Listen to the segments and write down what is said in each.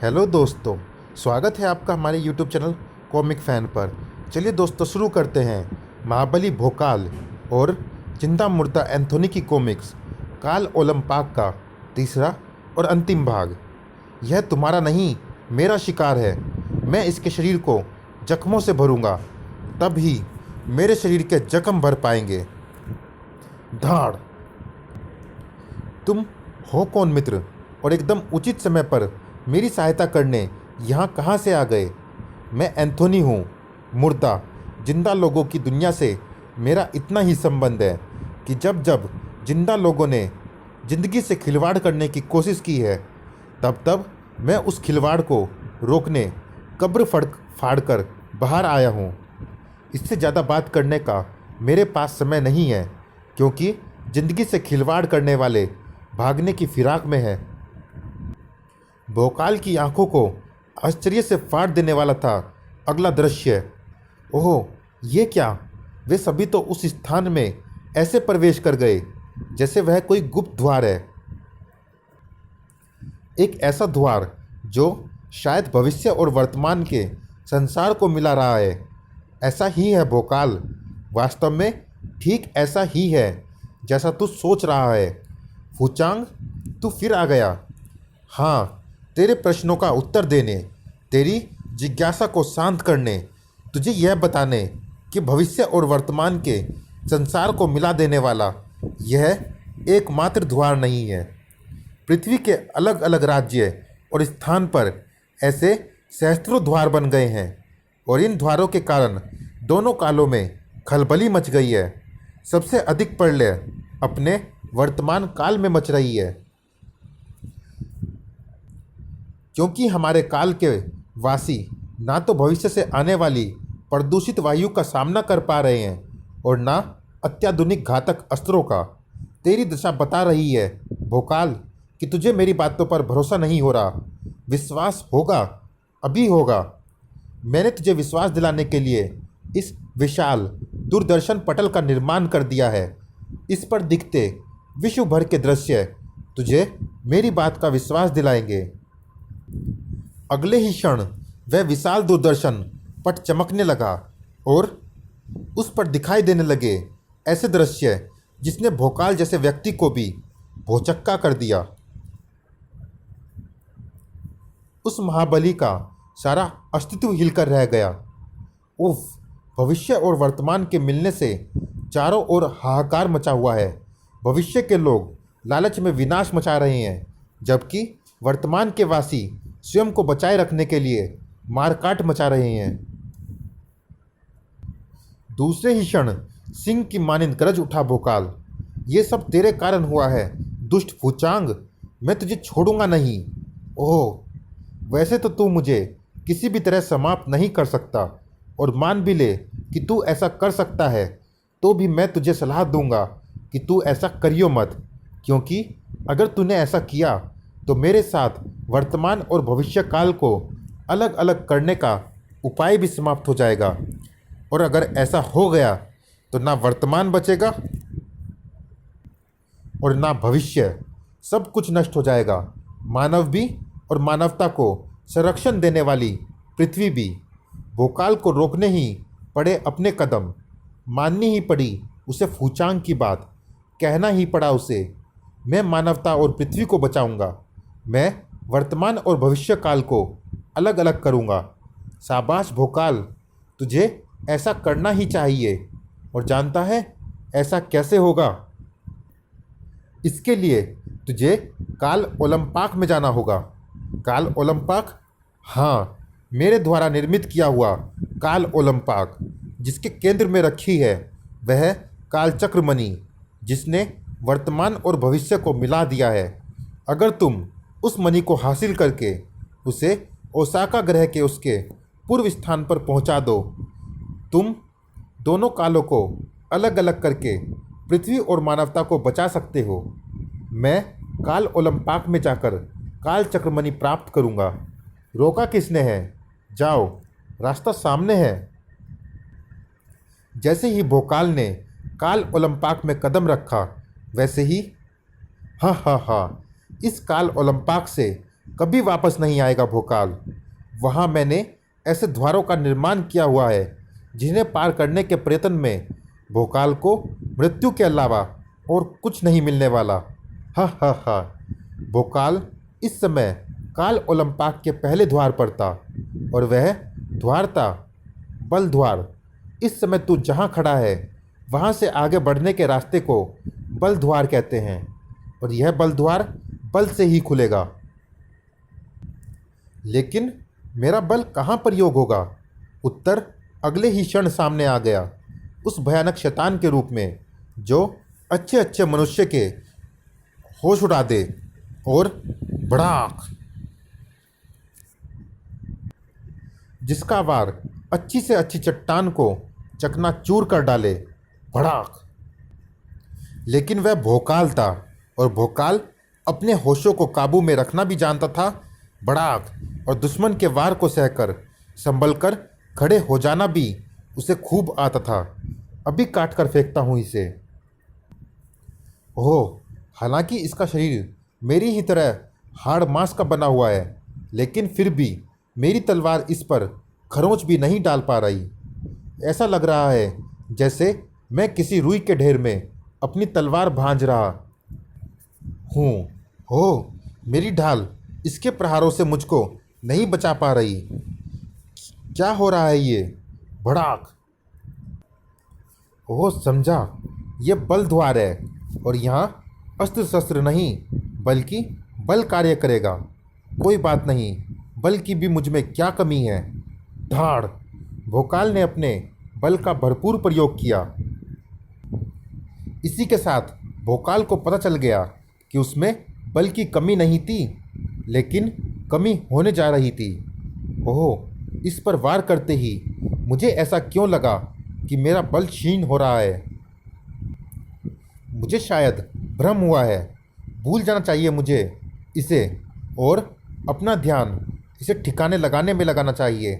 Hello दोस्तों, स्वागत है आपका हमारे यूट्यूब चैनल कॉमिक फ़ैन पर। चलिए दोस्तों, शुरू करते हैं महाबली भोकाल और जिंदा मुर्दा एंथोनी की कॉमिक्स काल ओलंपाक का तीसरा और अंतिम भाग। यह तुम्हारा नहीं, मेरा शिकार है। मैं इसके शरीर को जख्मों से भरूंगा, तब ही मेरे शरीर के जख्म भर पाएंगे। धाड़। तुम हो कौन मित्र, और एकदम उचित समय पर मेरी सहायता करने यहाँ कहाँ से आ गए? मैं एंथोनी हूँ, मुर्दा जिंदा लोगों की दुनिया से मेरा इतना ही संबंध है कि जब जब जिंदा लोगों ने ज़िंदगी से खिलवाड़ करने की कोशिश की है, तब तब मैं उस खिलवाड़ को रोकने कब्र फाड़ कर बाहर आया हूँ। इससे ज़्यादा बात करने का मेरे पास समय नहीं है, क्योंकि ज़िंदगी से खिलवाड़ करने वाले भागने की फिराक में है। भोकाल की आंखों को आश्चर्य से फाड़ देने वाला था अगला दृश्य। ओह, ये क्या! वे सभी तो उस स्थान में ऐसे प्रवेश कर गए जैसे वह कोई गुप्त द्वार है। एक ऐसा द्वार जो शायद भविष्य और वर्तमान के संसार को मिला रहा है। ऐसा ही है भोकाल, वास्तव में ठीक ऐसा ही है जैसा तू सोच रहा है। फूचांग, तू फिर आ गया। हाँ, तेरे प्रश्नों का उत्तर देने, तेरी जिज्ञासा को शांत करने, तुझे यह बताने कि भविष्य और वर्तमान के संसार को मिला देने वाला यह एकमात्र द्वार नहीं है। पृथ्वी के अलग अलग राज्य और स्थान पर ऐसे सहस्त्रों द्वार बन गए हैं, और इन द्वारों के कारण दोनों कालों में खलबली मच गई है। सबसे अधिक प्रलय अपने वर्तमान काल में मच रही है, क्योंकि हमारे काल के वासी ना तो भविष्य से आने वाली प्रदूषित वायु का सामना कर पा रहे हैं और ना अत्याधुनिक घातक अस्त्रों का। तेरी दशा बता रही है भोकाल कि तुझे मेरी बातों पर भरोसा नहीं हो रहा। विश्वास होगा, अभी होगा। मैंने तुझे विश्वास दिलाने के लिए इस विशाल दूरदर्शन पटल का निर्माण कर दिया है। इस पर दिखते विश्व भर के दृश्य तुझे मेरी बात का विश्वास दिलाएंगे। अगले ही क्षण वह विशाल दूरदर्शन पट चमकने लगा और उस पर दिखाई देने लगे ऐसे दृश्य जिसने भोकाल जैसे व्यक्ति को भी भौचक्का कर दिया। उस महाबली का सारा अस्तित्व हिलकर रह गया। उफ! भविष्य और वर्तमान के मिलने से चारों ओर हाहाकार मचा हुआ है। भविष्य के लोग लालच में विनाश मचा रहे हैं, जबकि वर्तमान के वासी स्वयं को बचाए रखने के लिए मारकाट मचा रहे हैं। दूसरे ही क्षण सिंह की मानिंद गरज उठा भोकाल। ये सब तेरे कारण हुआ है, दुष्ट फूचांग। मैं तुझे छोड़ूंगा नहीं। ओह, वैसे तो तू मुझे किसी भी तरह समाप्त नहीं कर सकता, और मान भी ले कि तू ऐसा कर सकता है, तो भी मैं तुझे सलाह दूंगा कि तू ऐसा करियो मत, क्योंकि अगर तूने ऐसा किया तो मेरे साथ वर्तमान और भविष्य काल को अलग अलग करने का उपाय भी समाप्त हो जाएगा, और अगर ऐसा हो गया तो ना वर्तमान बचेगा और ना भविष्य। सब कुछ नष्ट हो जाएगा, मानव भी और मानवता को संरक्षण देने वाली पृथ्वी भी। भोकाल को रोकने ही पड़े अपने कदम, माननी ही पड़ी उसे फूचांग की बात, कहना ही पड़ा उसे, मैं मानवता और पृथ्वी को बचाऊंगा। मैं वर्तमान और भविष्य काल को अलग अलग करूंगा। शाबाश भोकाल, तुझे ऐसा करना ही चाहिए। और जानता है ऐसा कैसे होगा? इसके लिए तुझे काल ओलंपाक में जाना होगा। काल ओलंपाक? हाँ, मेरे द्वारा निर्मित किया हुआ काल ओलंपाक, जिसके केंद्र में रखी है वह कालचक्र मणि, जिसने वर्तमान और भविष्य को मिला दिया है। अगर तुम उस मणि को हासिल करके उसे ओसाका ग्रह के उसके पूर्व स्थान पर पहुंचा दो, तुम दोनों कालों को अलग अलग करके पृथ्वी और मानवता को बचा सकते हो। मैं काल ओलंपाक में जाकर काल चक्रमणि प्राप्त करूंगा। रोका किसने है? जाओ, रास्ता सामने है। जैसे ही भोकाल ने काल ओलंपाक में कदम रखा, वैसे ही हा, इस काल ओलंपाक से कभी वापस नहीं आएगा भोकाल। वहाँ मैंने ऐसे द्वारों का निर्माण किया हुआ है जिन्हें पार करने के प्रयत्न में भोकाल को मृत्यु के अलावा और कुछ नहीं मिलने वाला। हा हा हा। भोकाल इस समय काल ओलंपाक के पहले द्वार पर था और वह द्वार था बल द्वार। इस समय तू जहाँ खड़ा है वहाँ से आगे बढ़ने के रास्ते को बल द्वार कहते हैं और यह बल द्वार बल से ही खुलेगा। लेकिन मेरा बल कहाँ प्रयोग होगा? उत्तर अगले ही क्षण सामने आ गया, उस भयानक शैतान के रूप में जो अच्छे अच्छे मनुष्य के होश उड़ा दे और भड़ाक, जिसका वार अच्छी से अच्छी चट्टान को चकनाचूर कर डाले। भड़ाक। लेकिन वह भोकाल था और भोकाल अपने होशों को काबू में रखना भी जानता था। भड़ाक। और दुश्मन के वार को सहकर संभल कर खड़े हो जाना भी उसे खूब आता था। अभी काट कर फेंकता हूँ इसे। ओह, हालांकि इसका शरीर मेरी ही तरह हाड़ मांस का बना हुआ है, लेकिन फिर भी मेरी तलवार इस पर खरोंच भी नहीं डाल पा रही। ऐसा लग रहा है जैसे मैं किसी रुई के ढेर में अपनी तलवार भांज रहा हूँ। हो, मेरी ढाल इसके प्रहारों से मुझको नहीं बचा पा रही। क्या हो रहा है ये? भड़ाक। ओह, समझा, ये बल द्वार है और यहाँ अस्त्र शस्त्र नहीं बल्कि बल कार्य करेगा। कोई बात नहीं, बल की भी मुझ में क्या कमी है? धाड़। भोकाल ने अपने बल का भरपूर प्रयोग किया। इसी के साथ भोकाल को पता चल गया कि उसमें बल की कमी नहीं थी, लेकिन कमी होने जा रही थी। ओह, इस पर वार करते ही मुझे ऐसा क्यों लगा कि मेरा बल क्षीण हो रहा है? मुझे शायद भ्रम हुआ है। भूल जाना चाहिए मुझे इसे और अपना ध्यान इसे ठिकाने लगाने में लगाना चाहिए।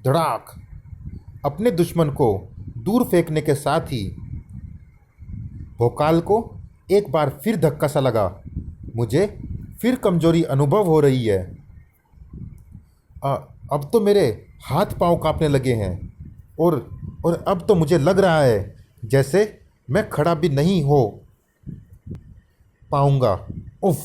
धड़ाक। अपने दुश्मन को दूर फेंकने के साथ ही भोकाल को एक बार फिर धक्का सा लगा। मुझे फिर कमजोरी अनुभव हो रही है। अब तो मेरे हाथ पांव कांपने लगे हैं और अब तो मुझे लग रहा है जैसे मैं खड़ा भी नहीं हो पाऊंगा। उफ,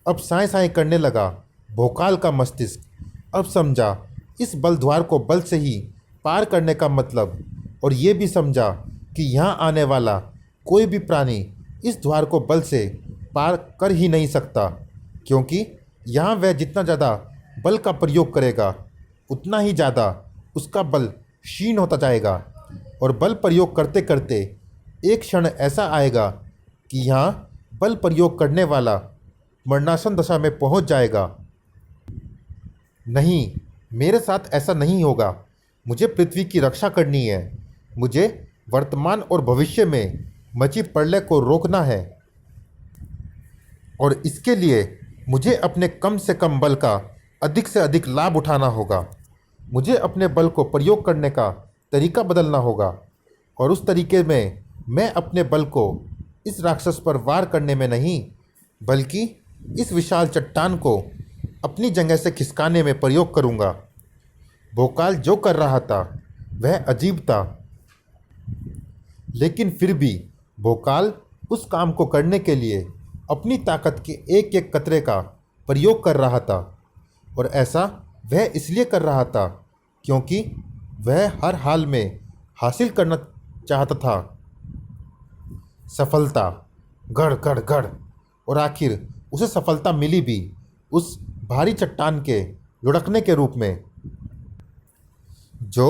अब साएं साएं करने लगा भोकाल का मस्तिष्क। अब समझा इस बल द्वार को बल से ही पार करने का मतलब, और ये भी समझा कि यहाँ आने वाला कोई भी प्राणी इस द्वार को बल से पार कर ही नहीं सकता, क्योंकि यहाँ वह जितना ज़्यादा बल का प्रयोग करेगा उतना ही ज़्यादा उसका बल क्षीण होता जाएगा और बल प्रयोग करते करते एक क्षण ऐसा आएगा कि यहाँ बल प्रयोग करने वाला मरणासन दशा में पहुँच जाएगा। नहीं, मेरे साथ ऐसा नहीं होगा। मुझे पृथ्वी की रक्षा करनी है। मुझे वर्तमान और भविष्य में मची प्रलय को रोकना है और इसके लिए मुझे अपने कम से कम बल का अधिक से अधिक लाभ उठाना होगा। मुझे अपने बल को प्रयोग करने का तरीका बदलना होगा और उस तरीके में मैं अपने बल को इस राक्षस पर वार करने में नहीं बल्कि इस विशाल चट्टान को अपनी जगह से खिसकाने में प्रयोग करूंगा। भोकाल जो कर रहा था वह अजीब था, लेकिन फिर भी भोकाल उस काम को करने के लिए अपनी ताकत के एक एक कतरे का प्रयोग कर रहा था और ऐसा वह इसलिए कर रहा था क्योंकि वह हर हाल में हासिल करना चाहता था सफलता। गढ़ गढ़ गढ़। और आखिर उसे सफलता मिली भी, उस भारी चट्टान के लुढ़कने के रूप में जो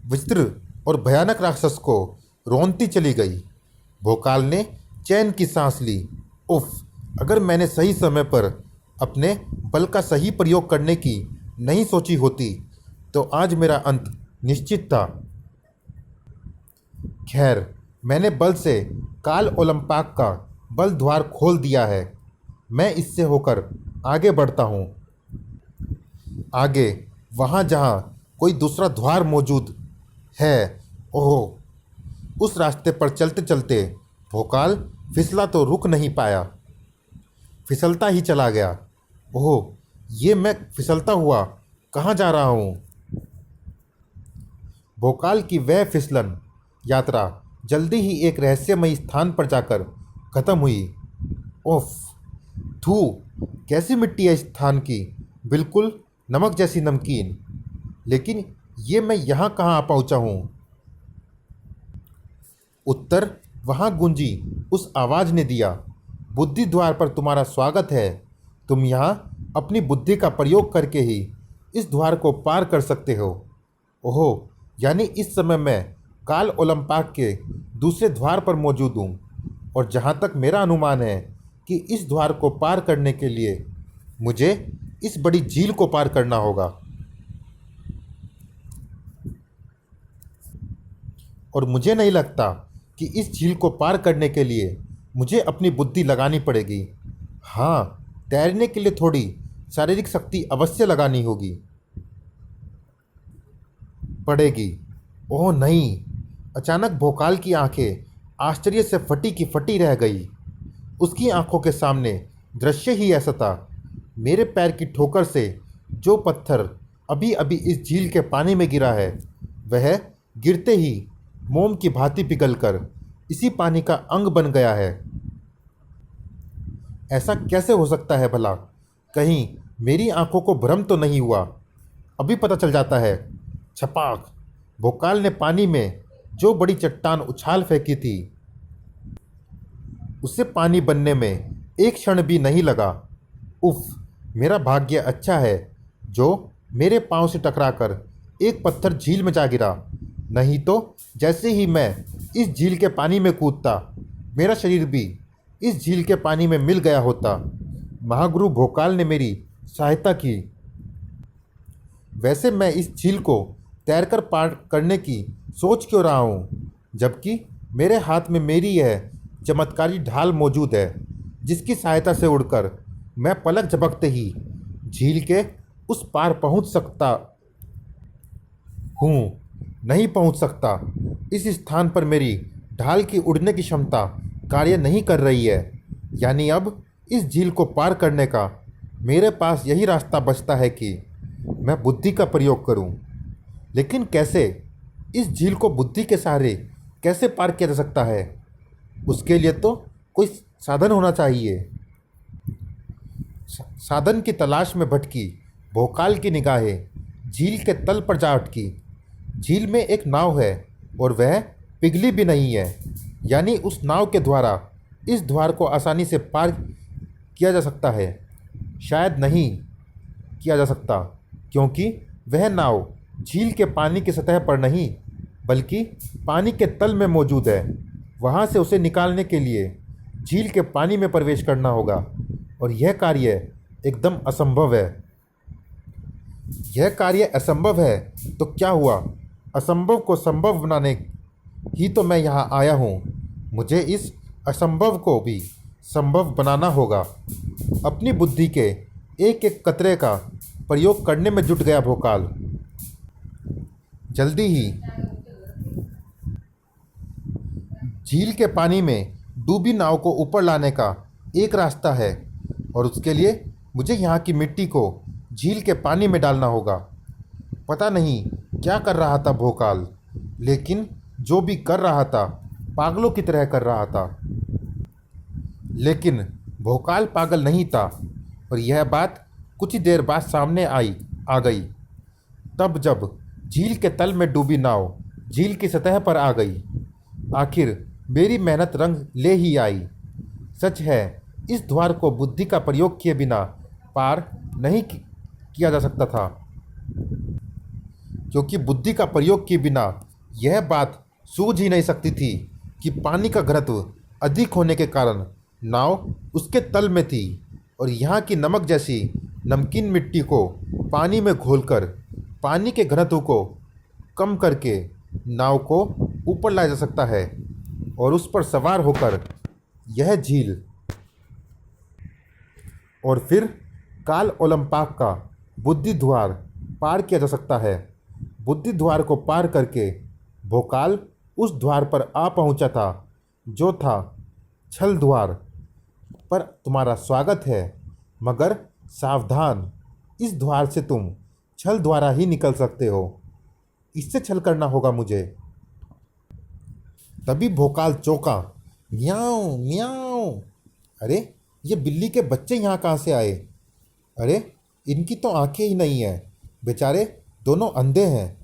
विचित्र और भयानक राक्षस को रोनती चली गई। भोकाल ने चैन की सांस ली। उफ, अगर मैंने सही समय पर अपने बल का सही प्रयोग करने की नहीं सोची होती तो आज मेरा अंत निश्चित था। खैर, मैंने बल से काल ओलंपाक का बल द्वार खोल दिया है। मैं इससे होकर आगे बढ़ता हूँ। आगे वहाँ जहाँ कोई दूसरा द्वार मौजूद है। ओह, उस रास्ते पर चलते चलते भोकाल फिसला तो रुक नहीं पाया, फिसलता ही चला गया। ओह, ये मैं फिसलता हुआ कहाँ जा रहा हूँ? भोकाल की वह फिसलन यात्रा जल्दी ही एक रहस्यमयी स्थान पर जाकर खत्म हुई। ओफ! थू! कैसी मिट्टी है इस स्थान की, बिल्कुल नमक जैसी नमकीन। लेकिन ये मैं यहाँ कहाँ आ पहुँचा हूँ? उत्तर वहाँ गूंजी उस आवाज़ ने दिया, बुद्धि द्वार पर तुम्हारा स्वागत है। तुम यहाँ अपनी बुद्धि का प्रयोग करके ही इस द्वार को पार कर सकते हो। ओहो! यानी इस समय मैं काल ओलंपाक के दूसरे द्वार पर मौजूद हूँ और जहाँ तक मेरा अनुमान है कि इस द्वार को पार करने के लिए मुझे इस बड़ी झील को पार करना होगा और मुझे नहीं लगता कि इस झील को पार करने के लिए मुझे अपनी बुद्धि लगानी पड़ेगी। हाँ, तैरने के लिए थोड़ी शारीरिक शक्ति अवश्य लगानी होगी पड़ेगी। ओह नहीं! अचानक भोकाल की आंखें आश्चर्य से फटी की फटी रह गई। उसकी आंखों के सामने दृश्य ही ऐसा था। मेरे पैर की ठोकर से जो पत्थर अभी अभी इस झील के पानी में गिरा है, वह गिरते ही मोम की भांति पिघलकर इसी पानी का अंग बन गया है। ऐसा कैसे हो सकता है भला? कहीं मेरी आंखों को भ्रम तो नहीं हुआ? अभी पता चल जाता है। छपाक! भोकाल ने पानी में जो बड़ी चट्टान उछाल फेंकी थी, उससे पानी बनने में एक क्षण भी नहीं लगा। उफ! मेरा भाग्य अच्छा है जो मेरे पांव से टकराकर एक पत्थर झील में जा गिरा। नहीं तो जैसे ही मैं इस झील के पानी में कूदता, मेरा शरीर भी इस झील के पानी में मिल गया होता। महागुरु भोकाल ने मेरी सहायता की। वैसे मैं इस झील को तैरकर पार करने की सोच क्यों रहा हूँ, जबकि मेरे हाथ में मेरी यह चमत्कारी ढाल मौजूद है, जिसकी सहायता से उड़कर मैं पलक झपकते ही झील के उस पार पहुँच सकता हूँ। नहीं पहुँच सकता। इस स्थान पर मेरी ढाल की उड़ने की क्षमता कार्य नहीं कर रही है। यानी अब इस झील को पार करने का मेरे पास यही रास्ता बचता है कि मैं बुद्धि का प्रयोग करूं। लेकिन कैसे? इस झील को बुद्धि के सहारे कैसे पार किया जा सकता है? उसके लिए तो कोई साधन होना चाहिए। साधन की तलाश में भटकी भोकाल की निगाहें झील के तल पर जा अटकी। झील में एक नाव है और वह पिघली भी नहीं है। यानी उस नाव के द्वारा इस द्वार को आसानी से पार किया जा सकता है। शायद नहीं किया जा सकता, क्योंकि वह नाव झील के पानी की सतह पर नहीं, बल्कि पानी के तल में मौजूद है। वहाँ से उसे निकालने के लिए झील के पानी में प्रवेश करना होगा और यह कार्य एकदम असंभव है। यह कार्य असंभव है तो क्या हुआ? असंभव को संभव बनाने ही तो मैं यहाँ आया हूँ। मुझे इस असंभव को भी संभव बनाना होगा। अपनी बुद्धि के एक एक कतरे का प्रयोग करने में जुट गया भोकाल। जल्दी ही झील के पानी में डूबी नाव को ऊपर लाने का एक रास्ता है और उसके लिए मुझे यहाँ की मिट्टी को झील के पानी में डालना होगा। पता नहीं क्या कर रहा था भोकाल, लेकिन जो भी कर रहा था पागलों की तरह कर रहा था। लेकिन भोकाल पागल नहीं था और यह बात कुछ ही देर बाद सामने आ गई। तब जब झील के तल में डूबी नाव झील की सतह पर आ गई, आखिर मेरी मेहनत रंग ले ही आई। सच है, इस द्वार को बुद्धि का प्रयोग किए बिना पार नहीं किया जा सकता था, क्योंकि बुद्धि का प्रयोग किए बिना यह बात सूझ ही नहीं सकती थी कि पानी का घनत्व अधिक होने के कारण नाव उसके तल में थी और यहाँ की नमक जैसी नमकीन मिट्टी को पानी में घोलकर पानी के घनत्व को कम करके नाव को ऊपर लाया जा सकता है और उस पर सवार होकर यह झील और फिर काल ओलंपाक का बुद्धि द्वार पार किया जा सकता है। बुद्धि द्वार को पार करके भोकाल उस द्वार पर आ पहुंचा था जो था छल द्वार। पर तुम्हारा स्वागत है, मगर सावधान, इस द्वार से तुम छल द्वारा ही निकल सकते हो। इससे छल करना होगा मुझे। तभी भोकाल चौंका। म्याऊं म्याऊं। अरे, ये बिल्ली के बच्चे यहाँ कहाँ से आए? अरे, इनकी तो आंखें ही नहीं है। बेचारे दोनों अंधे हैं,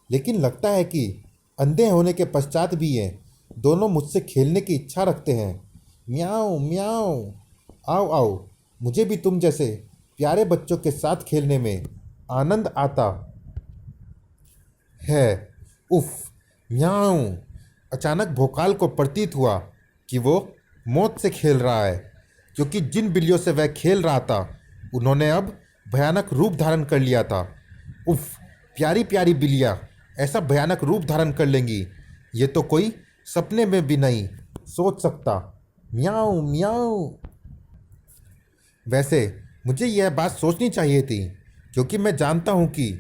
लेकिन लगता है कि अंधे होने के पश्चात भी ये दोनों मुझसे खेलने की इच्छा रखते हैं। म्याऊं म्याऊं। आओ आओ, मुझे भी तुम जैसे प्यारे बच्चों के साथ खेलने में आनंद आता है। उफ। म्याऊं। अचानक भोकाल को प्रतीत हुआ कि वो मौत से खेल रहा है, क्योंकि जिन बिल्लियों से वह खेल रहा था उन्होंने अब भयानक रूप धारण कर लिया था। उफ, प्यारी प्यारी बिल्लियाँ ऐसा भयानक रूप धारण कर लेंगी, ये तो कोई सपने में भी नहीं सोच सकता। म्याऊं म्याऊं। वैसे मुझे यह बात सोचनी चाहिए थी, क्योंकि मैं जानता हूँ कि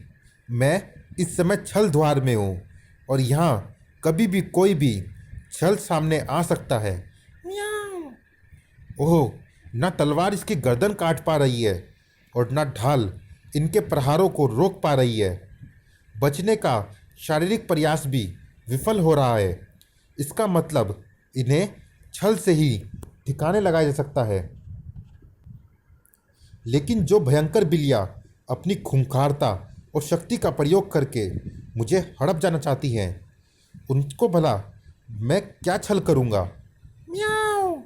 मैं इस समय छल द्वार में हूँ और यहाँ कभी भी कोई भी छल सामने आ सकता है। म्याऊं। ओह, ना तलवार इसकी गर्दन काट पा रही है और ना ढाल इनके प्रहारों को रोक पा रही है। बचने का शारीरिक प्रयास भी विफल हो रहा है। इसका मतलब इन्हें छल से ही ठिकाने लगाया जा सकता है। लेकिन जो भयंकर बिल्लियाँ अपनी खूंखारता और शक्ति का प्रयोग करके मुझे हड़प जाना चाहती हैं, उनको भला मैं क्या छल करूँगा? म्याऊं।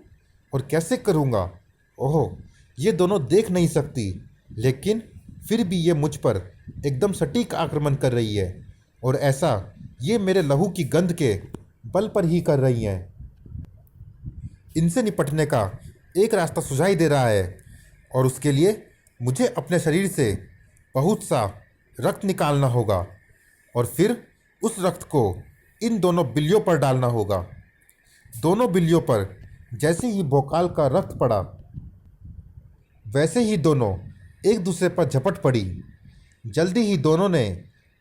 और कैसे करूँगा? ओह, ये दोनों देख नहीं सकती, लेकिन फिर भी ये मुझ पर एकदम सटीक आक्रमण कर रही है, और ऐसा ये मेरे लहू की गंध के बल पर ही कर रही हैं। इनसे निपटने का एक रास्ता सुझाई दे रहा है, और उसके लिए मुझे अपने शरीर से बहुत सा रक्त निकालना होगा और फिर उस रक्त को इन दोनों बिल्लियों पर डालना होगा। दोनों बिल्लियों पर जैसे ही भोकाल का रक्त पड़ा, वैसे ही दोनों एक दूसरे पर झपट पड़ी। जल्दी ही दोनों ने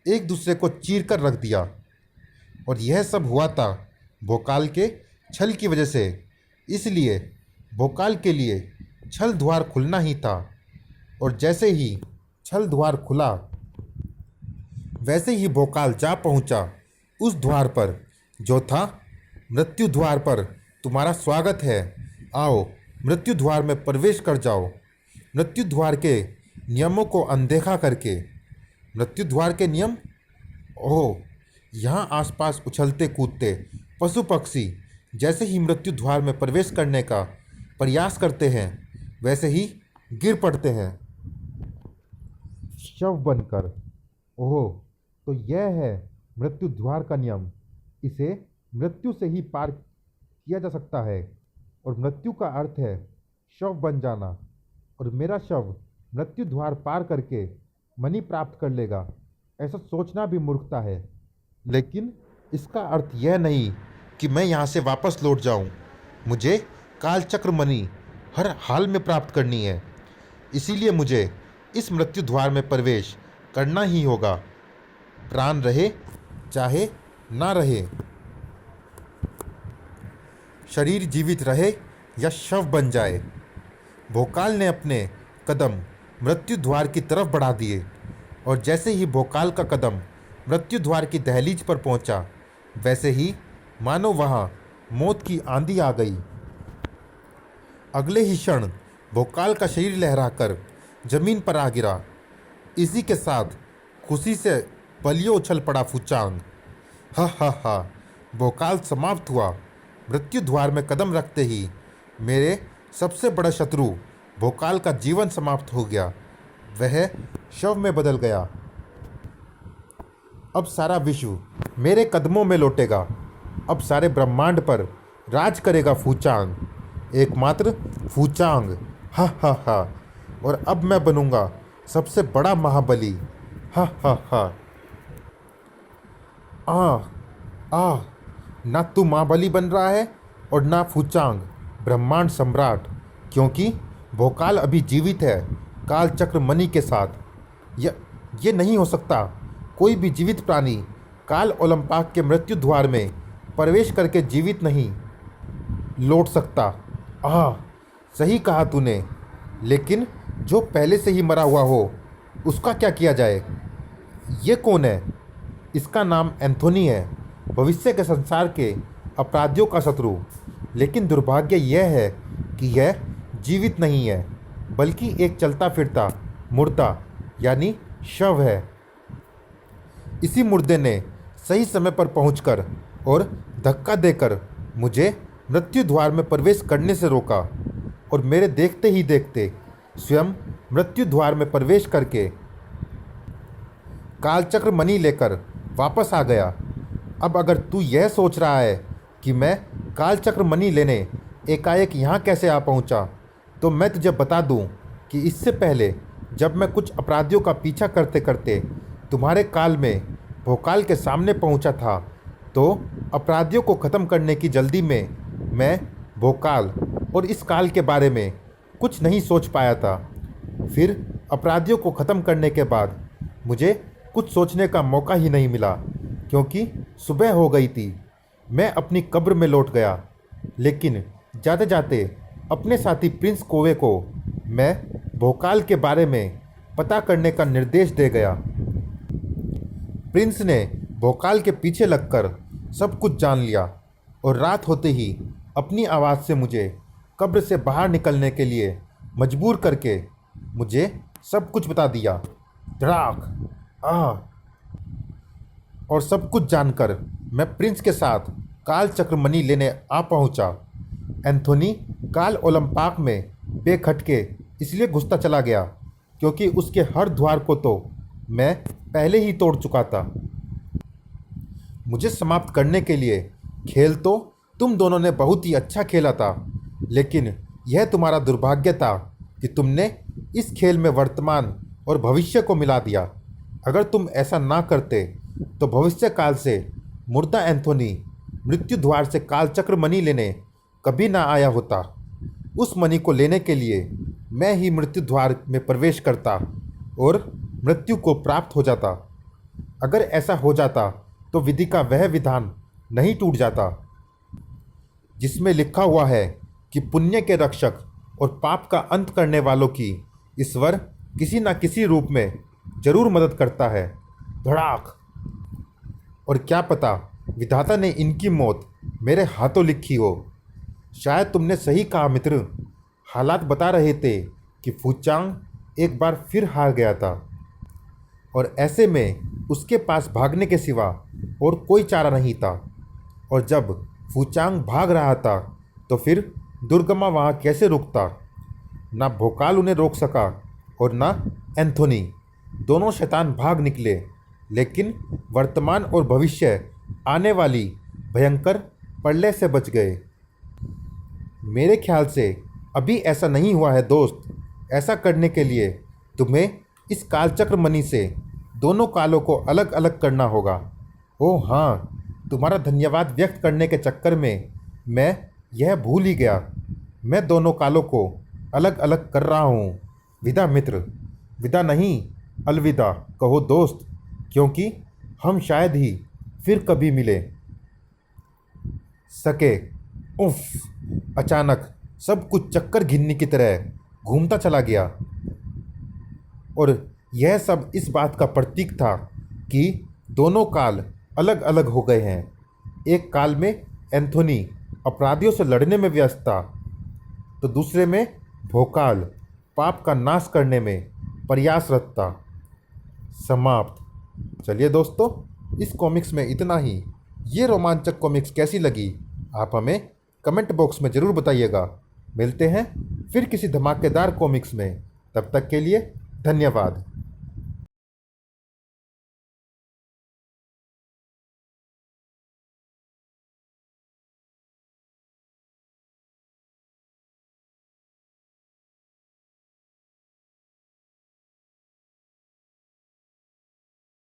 एक दूसरे को चीर कर रख दिया, और यह सब हुआ था भोकाल के छल की वजह से। इसलिए भोकाल के लिए छल द्वार खुलना ही था, और जैसे ही छल द्वार खुला, वैसे ही भोकाल जा पहुंचा उस द्वार पर जो था, मृत्यु द्वार पर तुम्हारा स्वागत है। आओ, मृत्यु द्वार में प्रवेश कर जाओ। मृत्यु द्वार के नियमों को अनदेखा करके। मृत्यु द्वार के नियम? ओह, यहाँ आसपास उछलते कूदते पशु पक्षी जैसे ही मृत्यु द्वार में प्रवेश करने का प्रयास करते हैं, वैसे ही गिर पड़ते हैं शव बनकर। ओह, तो यह है मृत्यु द्वार का नियम। इसे मृत्यु से ही पार किया जा सकता है, और मृत्यु का अर्थ है शव बन जाना, और मेरा शव मृत्यु द्वार पार करके मणि प्राप्त कर लेगा। ऐसा सोचना भी मूर्खता है, लेकिन इसका अर्थ यह नहीं कि मैं यहाँ से वापस लौट जाऊँ। मुझे कालचक्र मणि हर हाल में प्राप्त करनी है, इसीलिए मुझे इस मृत्यु द्वार में प्रवेश करना ही होगा, प्राण रहे चाहे ना रहे, शरीर जीवित रहे या शव बन जाए। भोकाल ने अपने कदम मृत्यु द्वार की तरफ बढ़ा दिए, और जैसे ही भोकाल का कदम मृत्यु द्वार की दहलीज पर पहुंचा, वैसे ही मानो वहां मौत की आंधी आ गई। अगले ही क्षण भोकाल का शरीर लहराकर जमीन पर आ गिरा। इसी के साथ खुशी से बलियो उछल पड़ा फूचांग। हा हा हा, भोकाल समाप्त हुआ। मृत्यु द्वार में कदम रखते ही मेरे सबसे बड़ा शत्रु भोकाल का जीवन समाप्त हो गया। वह शव में बदल गया। अब सारा विश्व मेरे कदमों में लौटेगा। अब सारे ब्रह्मांड पर राज करेगा फूचांग, एकमात्र फूचांग। हा हा हा। और अब मैं बनूंगा सबसे बड़ा महाबली। हा हा हा। आ ना तू महाबली बन रहा है और ना फूचांग ब्रह्मांड सम्राट, क्योंकि भोकाल अभी जीवित है काल चक्र मणि के साथ। ये नहीं हो सकता। कोई भी जीवित प्राणी काल ओलंपाक के मृत्यु द्वार में प्रवेश करके जीवित नहीं लौट सकता। सही कहा तूने, लेकिन जो पहले से ही मरा हुआ हो उसका क्या किया जाए? ये कौन है? इसका नाम एंथोनी है, भविष्य के संसार के अपराधियों का शत्रु। लेकिन दुर्भाग्य यह है कि यह जीवित नहीं है, बल्कि एक चलता फिरता मुर्दा यानी शव है। इसी मुर्दे ने सही समय पर पहुंचकर और धक्का देकर मुझे मृत्यु द्वार में प्रवेश करने से रोका, और मेरे देखते ही देखते स्वयं मृत्यु द्वार में प्रवेश करके कालचक्र मणि लेकर वापस आ गया। अब अगर तू यह सोच रहा है कि मैं कालचक्र मणि लेने एकाएक यहाँ कैसे आ पहुँचा, तो मैं तुझे बता दूँ कि इससे पहले जब मैं कुछ अपराधियों का पीछा करते करते तुम्हारे काल में भोकाल के सामने पहुँचा था, तो अपराधियों को ख़त्म करने की जल्दी में मैं भोकाल और इस काल के बारे में कुछ नहीं सोच पाया था। फिर अपराधियों को ख़त्म करने के बाद मुझे कुछ सोचने का मौका ही नहीं मिला, क्योंकि सुबह हो गई थी। मैं अपनी कब्र में लौट गया, लेकिन जाते जाते अपने साथी प्रिंस कोवे को मैं भोकाल के बारे में पता करने का निर्देश दे गया। प्रिंस ने भोकाल के पीछे लगकर सब कुछ जान लिया, और रात होते ही अपनी आवाज़ से मुझे कब्र से बाहर निकलने के लिए मजबूर करके मुझे सब कुछ बता दिया। धड़ाक और सब कुछ जानकर मैं प्रिंस के साथ काल चक्र मणि लेने आ पहुंचा। एंथोनी काल ओलंपाक में बेखटके इसलिए घुसता चला गया क्योंकि उसके हर द्वार को तो मैं पहले ही तोड़ चुका था। मुझे समाप्त करने के लिए खेल तो तुम दोनों ने बहुत ही अच्छा खेला था, लेकिन यह तुम्हारा दुर्भाग्य था कि तुमने इस खेल में वर्तमान और भविष्य को मिला दिया। अगर तुम ऐसा ना करते तो भविष्य काल से मुर्दा एंथोनी मृत्यु द्वार से कालचक्र मणि लेने कभी ना आया होता। उस मणि को लेने के लिए मैं ही मृत्यु द्वार में प्रवेश करता और मृत्यु को प्राप्त हो जाता। अगर ऐसा हो जाता तो विधि का वह विधान नहीं टूट जाता जिसमें लिखा हुआ है कि पुण्य के रक्षक और पाप का अंत करने वालों की ईश्वर किसी न किसी रूप में जरूर मदद करता है। धड़ाक। और क्या पता विधाता ने इनकी मौत मेरे हाथों लिखी हो। शायद तुमने सही कहा मित्र। हालात बता रहे थे कि फूचांग एक बार फिर हार गया था, और ऐसे में उसके पास भागने के सिवा और कोई चारा नहीं था। और जब फूचांग भाग रहा था तो फिर दुर्गमा वहाँ कैसे रुकता। ना भोकाल उन्हें रोक सका और ना एंथोनी। दोनों शैतान भाग निकले, लेकिन वर्तमान और भविष्य आने वाली भयंकर प्रलय से बच गए। मेरे ख्याल से अभी ऐसा नहीं हुआ है दोस्त। ऐसा करने के लिए तुम्हें इस कालचक्र मणि से दोनों कालों को अलग अलग करना होगा। ओह हाँ, तुम्हारा धन्यवाद व्यक्त करने के चक्कर में मैं यह भूल ही गया। मैं दोनों कालों को अलग अलग कर रहा हूँ। विदा मित्र। विदा नहीं, अलविदा कहो दोस्त, क्योंकि हम शायद ही फिर कभी मिले सके। उफ। अचानक सब कुछ चक्कर घिन्नी की तरह घूमता चला गया, और यह सब इस बात का प्रतीक था कि दोनों काल अलग अलग हो गए हैं। एक काल में एंथोनी अपराधियों से लड़ने में व्यस्त था, तो दूसरे में भोकाल पाप का नाश करने में प्रयासरत था। समाप्त। चलिए दोस्तों, इस कॉमिक्स में इतना ही। ये रोमांचक कॉमिक्स कैसी लगी आप हमें कमेंट बॉक्स में ज़रूर बताइएगा। मिलते हैं फिर किसी धमाकेदार कॉमिक्स में। तब तक के लिए धन्यवाद।